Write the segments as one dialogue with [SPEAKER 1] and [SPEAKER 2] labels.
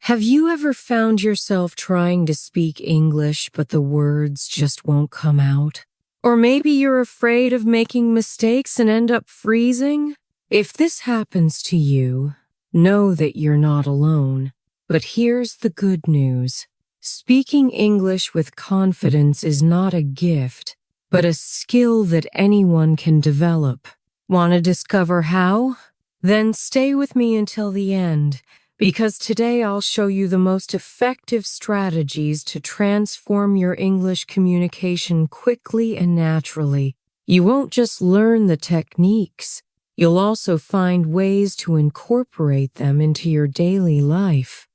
[SPEAKER 1] Have you ever found yourself trying to speak English, but the words just won't come out? Or maybe you're afraid of making mistakes and end up freezing? If this happens to you, know that you're not alone. But here's the good news. Speaking English with confidence is not a gift, but a skill that anyone can develop. Want to discover how? Then stay with me until the end, because today I'll show you the most effective strategies to transform your English communication quickly and naturally. You won't just learn the techniques, you'll also find ways to incorporate them into your daily life.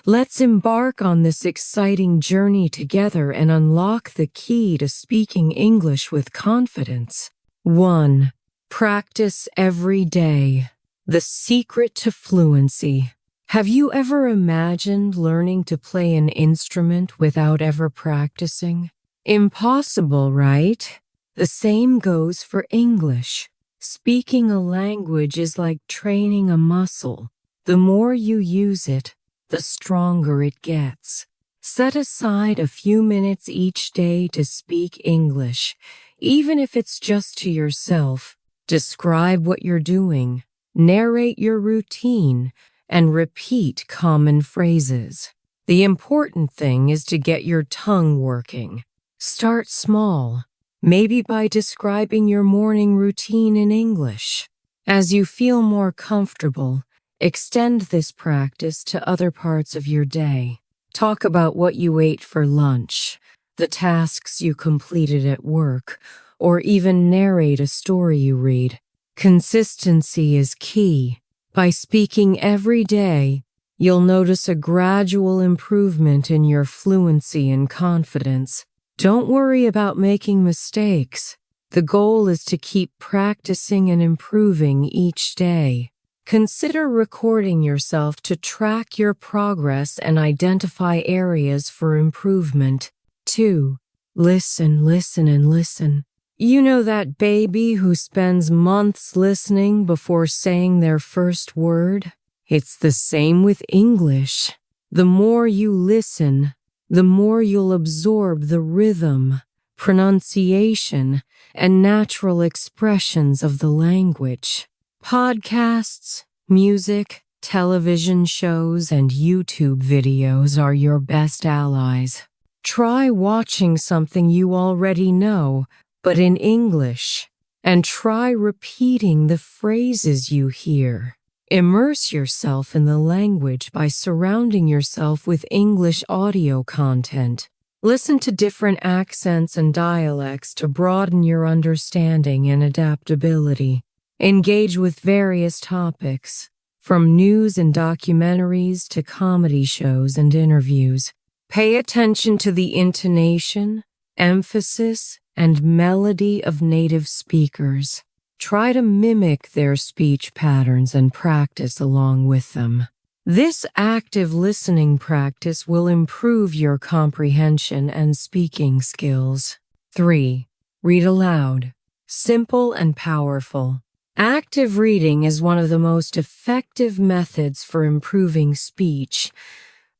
[SPEAKER 1] Let's embark on this exciting journey together and unlock the key to speaking English with confidence. 1. Practice every day. The secret to fluency. Have you ever imagined learning to play an instrument without ever practicing? Impossible, right? The same goes for English. Speaking a language is like training a muscle. The more you use it, the stronger it gets. Set aside a few minutes each day to speak English, even if it's just to yourself. Describe what you're doing, narrate your routine, and repeat common phrases. The important thing is to get your tongue working. Start small, maybe by describing your morning routine in English. As you feel more comfortable, extend this practice to other parts of your day. Talk about what you ate for lunch, the tasks you completed at work, or even narrate a story you read. Consistency is key. By speaking every day, you'll notice a gradual improvement in your fluency and confidence. Don't worry about making mistakes. The goal is to keep practicing and improving each day. Consider recording yourself to track your progress and identify areas for improvement. 2. Listen, listen, and listen. You know that baby who spends months listening before saying their first word? It's the same with English. The more you listen, the more you'll absorb the rhythm, pronunciation, and natural expressions of the language. Podcasts, music, television shows, and YouTube videos are your best allies. Try watching something you already know, but in English, and try repeating the phrases you hear. Immerse yourself in the language by surrounding yourself with English audio content. Listen to different accents and dialects to broaden your understanding and adaptability. Engage with various topics, from news and documentaries to comedy shows and interviews. Pay attention to the intonation, emphasis, and melody of native speakers. Try to mimic their speech patterns and practice along with them. This active listening practice will improve your comprehension and speaking skills. 3. Read aloud. Simple and powerful. Active reading is one of the most effective methods for improving speech.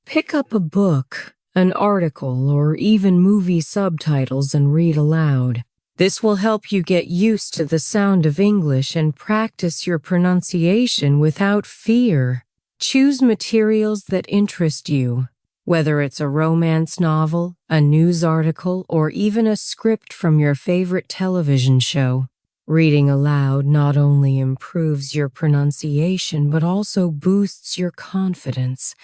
[SPEAKER 1] Pick up a book, an article, or even movie subtitles and read aloud. This will help you get used to the sound of English and practice your pronunciation without fear. Choose materials that interest you, whether it's a romance novel, a news article, or even a script from your favorite television show. Reading aloud not only improves your pronunciation but also boosts your confidence.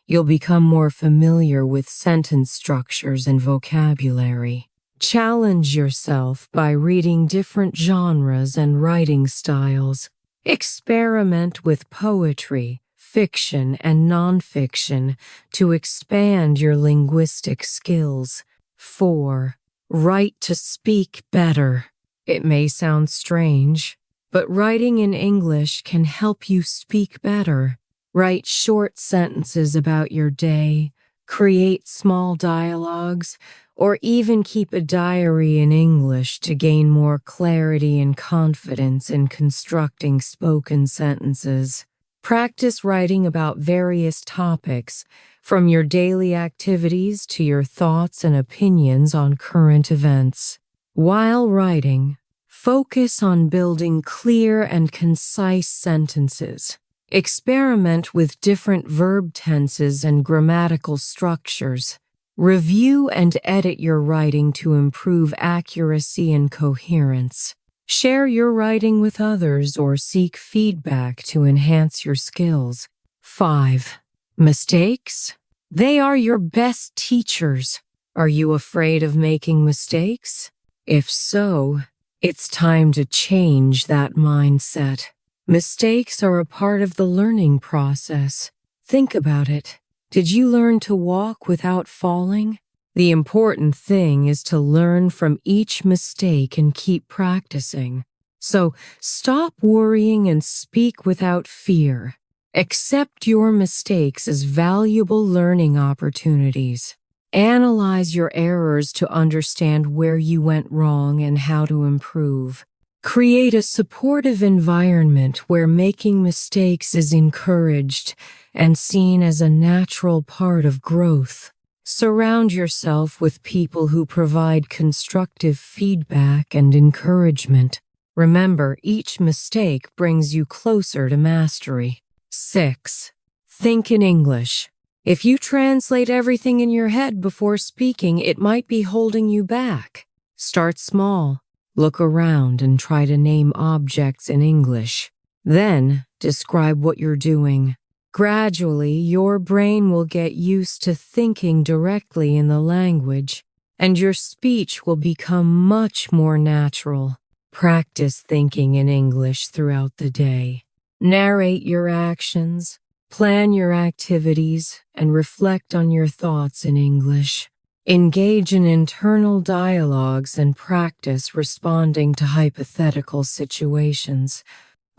[SPEAKER 1] You'll become more familiar with sentence structures and vocabulary. Challenge yourself by reading different genres and writing styles. Experiment with poetry, fiction, and nonfiction to expand your linguistic skills. 4. Write to speak better. It may sound strange, but writing in English can help you speak better. Write short sentences about your day, create small dialogues, or even keep a diary in English to gain more clarity and confidence in constructing spoken sentences. Practice writing about various topics, from your daily activities to your thoughts and opinions on current events. While writing, focus on building clear and concise sentences. Experiment with different verb tenses and grammatical structures. Review and edit your writing to improve accuracy and coherence. Share your writing with others or seek feedback to enhance your skills. 5. Mistakes? They are your best teachers. Are you afraid of making mistakes? If so, it's time to change that mindset. Mistakes are a part of the learning process. Think about it. Did you learn to walk without falling? The important thing is to learn from each mistake and keep practicing. So stop worrying and speak without fear. Accept your mistakes as valuable learning opportunities. Analyze your errors to understand where you went wrong and how to improve. Create a supportive environment where making mistakes is encouraged and seen as a natural part of growth. Surround yourself with people who provide constructive feedback and encouragement. Remember, each mistake brings you closer to mastery. 6. Think in English. If you translate everything in your head before speaking, it might be holding you back. Start small. Look around and try to name objects in English. Then, describe what you're doing. Gradually, your brain will get used to thinking directly in the language, and your speech will become much more natural. Practice thinking in English throughout the day. Narrate your actions, plan your activities, and reflect on your thoughts in English. Engage in internal dialogues and practice responding to hypothetical situations.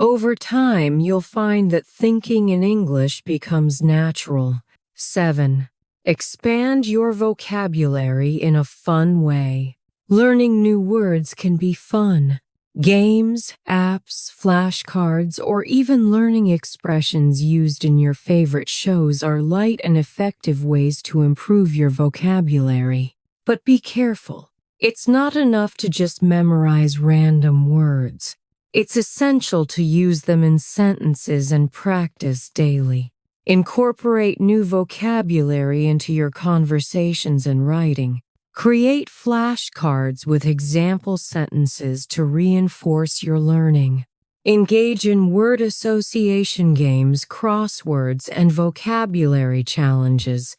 [SPEAKER 1] Over time, you'll find that thinking in English becomes natural. 7. Expand your vocabulary in a fun way. Learning new words can be fun. Games, apps, flashcards, or even learning expressions used in your favorite shows are light and effective ways to improve your vocabulary. But be careful. It's not enough to just memorize random words. It's essential to use them in sentences and practice daily. Incorporate new vocabulary into your conversations and writing. Create flashcards with example sentences to reinforce your learning. Engage in word association games, crosswords, and vocabulary challenges.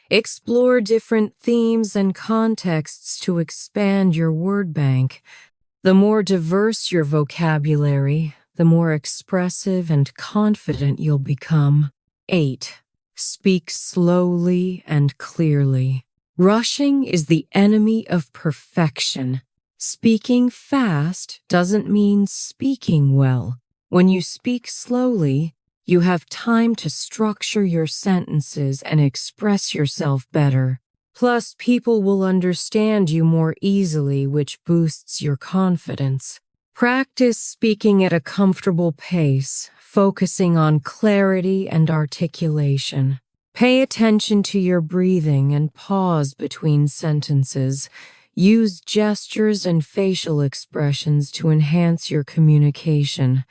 [SPEAKER 1] Explore different themes and contexts to expand your word bank. The more diverse your vocabulary, the more expressive and confident you'll become. 8. Speak slowly and clearly. Rushing is the enemy of perfection. Speaking fast doesn't mean speaking well. When you speak slowly, you have time to structure your sentences and express yourself better. Plus, people will understand you more easily, which boosts your confidence. Practice speaking at a comfortable pace, focusing on clarity and articulation. Pay attention to your breathing and pause between sentences. Use gestures and facial expressions to enhance your communication.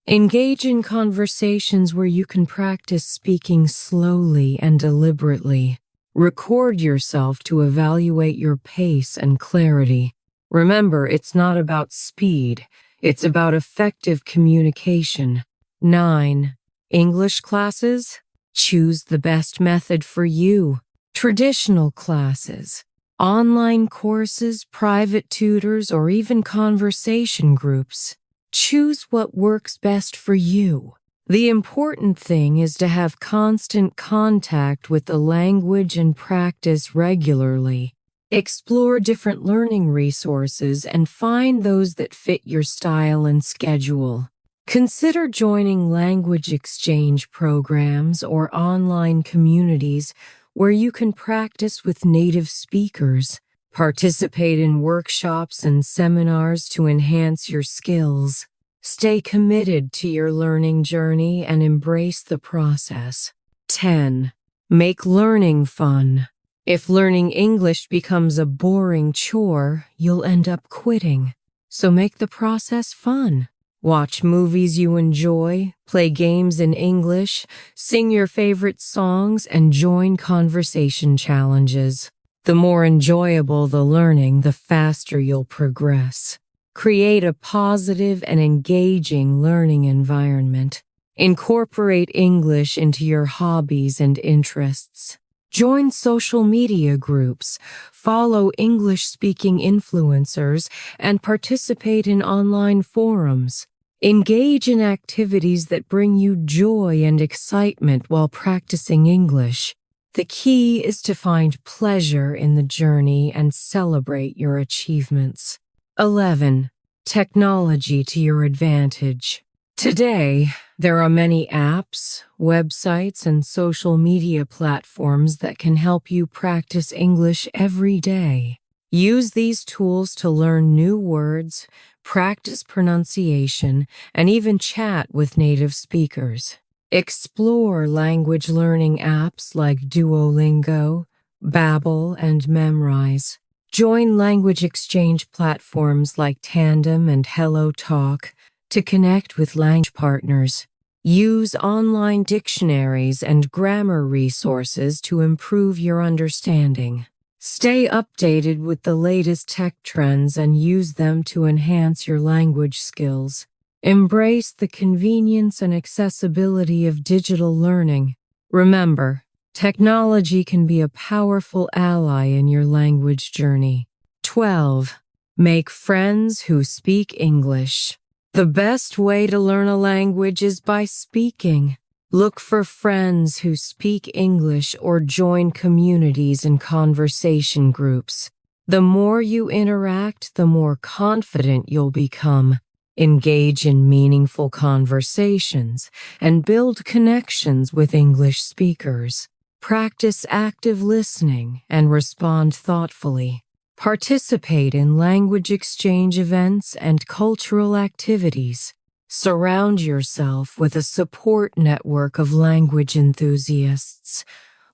[SPEAKER 1] Engage in conversations where you can practice speaking slowly and deliberately. Record yourself to evaluate your pace and clarity. Remember, it's not about speed. It's about effective communication. 9. English classes? Choose the best method for you. Traditional classes, online courses, private tutors, or even conversation groups. Choose what works best for you. The important thing is to have constant contact with the language and practice regularly. Explore different learning resources and find those that fit your style and schedule. Consider joining language exchange programs or online communities where you can practice with native speakers. Participate in workshops and seminars to enhance your skills. Stay committed to your learning journey and embrace the process. 10. Make learning fun. If learning English becomes a boring chore, you'll end up quitting. So make the process fun. Watch movies you enjoy, play games in English, sing your favorite songs, and join conversation challenges. The more enjoyable the learning, the faster you'll progress. Create a positive and engaging learning environment. Incorporate English into your hobbies and interests. Join social media groups, follow English-speaking influencers, and participate in online forums. Engage in activities that bring you joy and excitement while practicing English. The key is to find pleasure in the journey and celebrate your achievements. 11. Technology to your advantage. Today, there are many apps, websites, and social media platforms that can help you practice English every day. Use these tools to learn new words, practice pronunciation, and even chat with native speakers. Explore language learning apps like Duolingo, Babbel, and Memrise. Join language exchange platforms like Tandem and HelloTalk to connect with language partners. Use online dictionaries and grammar resources to improve your understanding. Stay updated with the latest tech trends and use them to enhance your language skills. Embrace the convenience and accessibility of digital learning. Remember, technology can be a powerful ally in your language journey. 12. Make friends who speak English. The best way to learn a language is by speaking. Look for friends who speak English or join communities and conversation groups. The more you interact, the more confident you'll become. Engage in meaningful conversations and build connections with English speakers. Practice active listening and respond thoughtfully. Participate in language exchange events and cultural activities. Surround yourself with a support network of language enthusiasts.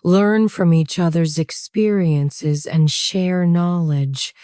[SPEAKER 1] Learn from each other's experiences and share knowledge.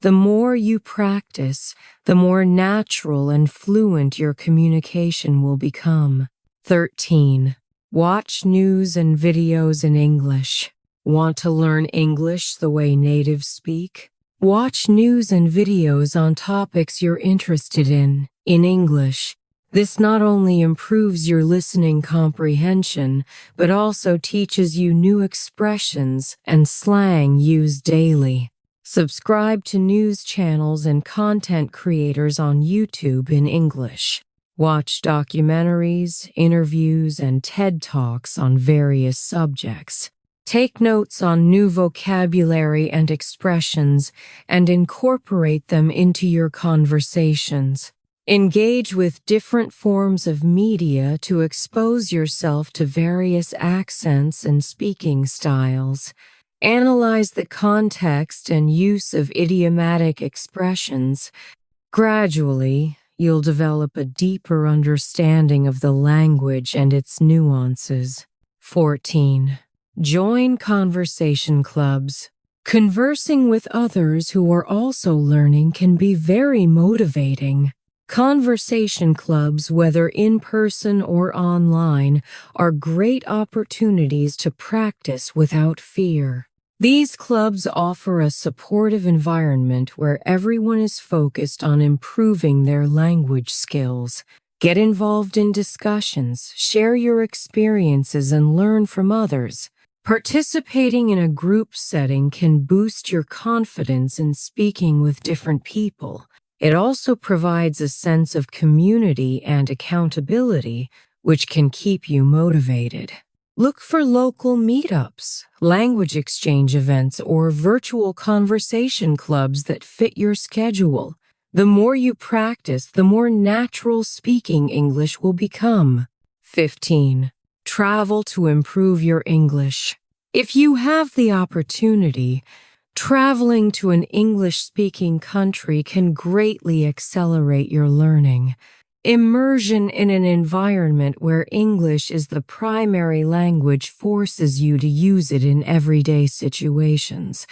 [SPEAKER 1] The more you practice, the more natural and fluent your communication will become. 13. Watch news and videos in English. Want to learn English the way natives speak? Watch news and videos on topics you're interested in English. This not only improves your listening comprehension, but also teaches you new expressions and slang used daily. Subscribe to news channels and content creators on YouTube in English. Watch documentaries, interviews, and TED Talks on various subjects. Take notes on new vocabulary and expressions and incorporate them into your conversations. Engage with different forms of media to expose yourself to various accents and speaking styles. Analyze the context and use of idiomatic expressions. Gradually, you'll develop a deeper understanding of the language and its nuances. 14. Join conversation clubs. Conversing with others who are also learning can be very motivating. Conversation clubs, whether in person or online, are great opportunities to practice without fear. These clubs offer a supportive environment where everyone is focused on improving their language skills. Get involved in discussions, share your experiences, and learn from others. Participating in a group setting can boost your confidence in speaking with different people. It also provides a sense of community and accountability, which can keep you motivated. Look for local meetups, language exchange events, or virtual conversation clubs that fit your schedule. The more you practice, the more natural speaking English will become. 15. Travel to improve your English. If you have the opportunity, traveling to an English-speaking country can greatly accelerate your learning. Immersion in an environment where English is the primary language forces you to use it in everyday situations.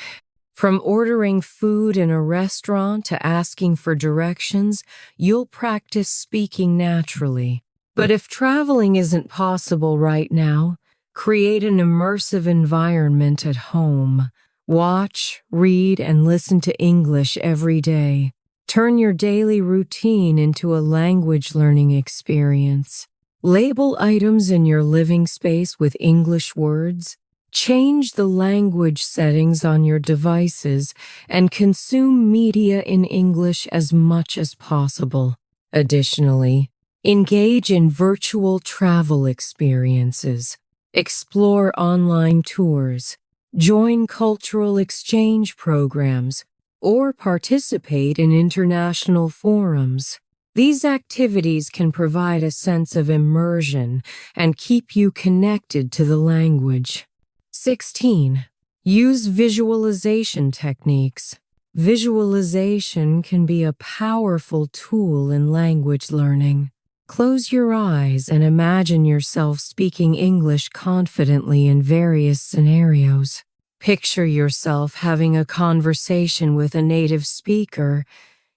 [SPEAKER 1] From ordering food in a restaurant to asking for directions, you'll practice speaking naturally. But if traveling isn't possible right now, create an immersive environment at home. Watch, read, and listen to English every day. Turn your daily routine into a language learning experience. Label items in your living space with English words. Change the language settings on your devices and consume media in English as much as possible. Additionally, engage in virtual travel experiences. Explore online tours. Join cultural exchange programs, or participate in international forums. These activities can provide a sense of immersion and keep you connected to the language. 16. Use visualization techniques. Visualization can be a powerful tool in language learning. Close your eyes and imagine yourself speaking English confidently in various scenarios. Picture yourself having a conversation with a native speaker,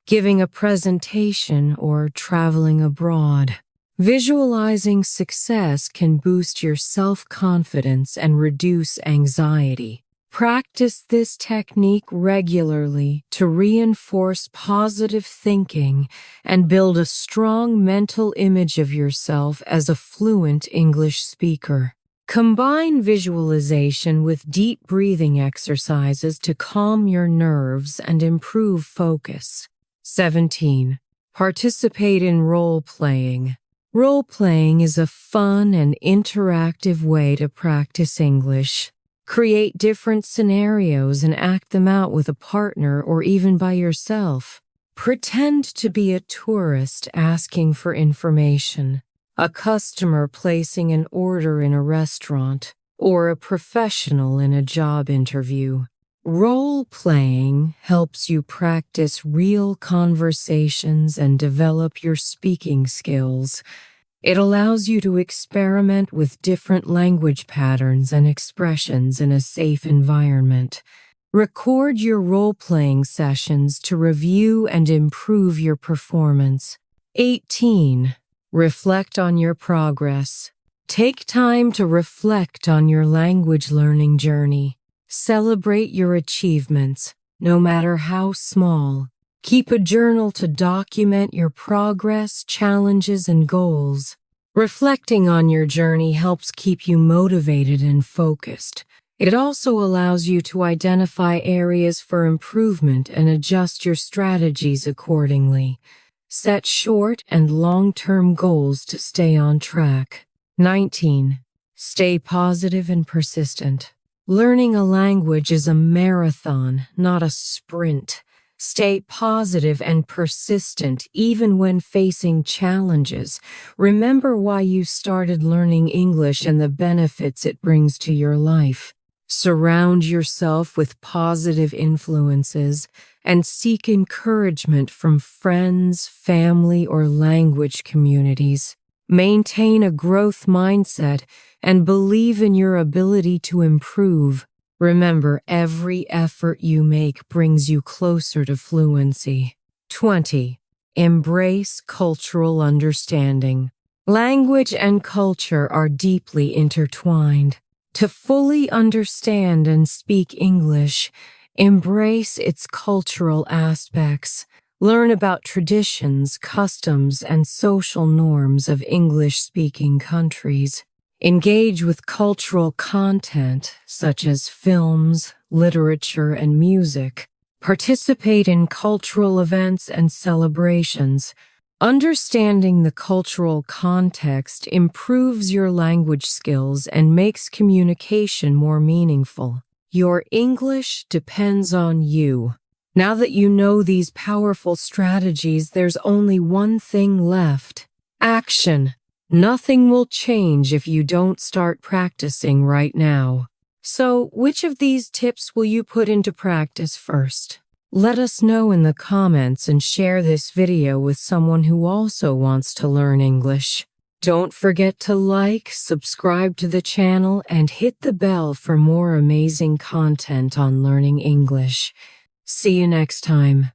[SPEAKER 1] giving a presentation, or traveling abroad. Visualizing success can boost your self-confidence and reduce anxiety. Practice this technique regularly to reinforce positive thinking and build a strong mental image of yourself as a fluent English speaker. Combine visualization with deep breathing exercises to calm your nerves and improve focus. 17. Participate in role-playing. Role-playing is a fun and interactive way to practice English. Create different scenarios and act them out with a partner or even by yourself. Pretend to be a tourist asking for information, a customer placing an order in a restaurant, or a professional in a job interview. Role-playing helps you practice real conversations and develop your speaking skills. It allows you to experiment with different language patterns and expressions in a safe environment. Record your role-playing sessions to review and improve your performance. 18. Reflect on your progress. Take time to reflect on your language learning journey. Celebrate your achievements, no matter how small. Keep a journal to document your progress, challenges, and goals. Reflecting on your journey helps keep you motivated and focused. It also allows you to identify areas for improvement and adjust your strategies accordingly. Set short and long-term goals to stay on track. 19. Stay positive and persistent. Learning a language is a marathon, not a sprint. Stay positive and persistent even when facing challenges. Remember why you started learning English and the benefits it brings to your life. Surround yourself with positive influences and seek encouragement from friends, family, or language communities. Maintain a growth mindset and believe in your ability to improve. Remember, every effort you make brings you closer to fluency. 20. Embrace cultural understanding. Language and culture are deeply intertwined. To fully understand and speak English, embrace its cultural aspects. Learn about traditions, customs, and social norms of English-speaking countries. Engage with cultural content such as films, literature, and music. Participate in cultural events and celebrations. Understanding the cultural context improves your language skills and makes communication more meaningful. Your English depends on you. Now that you know these powerful strategies, there's only one thing left: action. Nothing will change if you don't start practicing right now. So, which of these tips will you put into practice first? Let us know in the comments and share this video with someone who also wants to learn English. Don't forget to like, subscribe to the channel, and hit the bell for more amazing content on learning English. See you next time.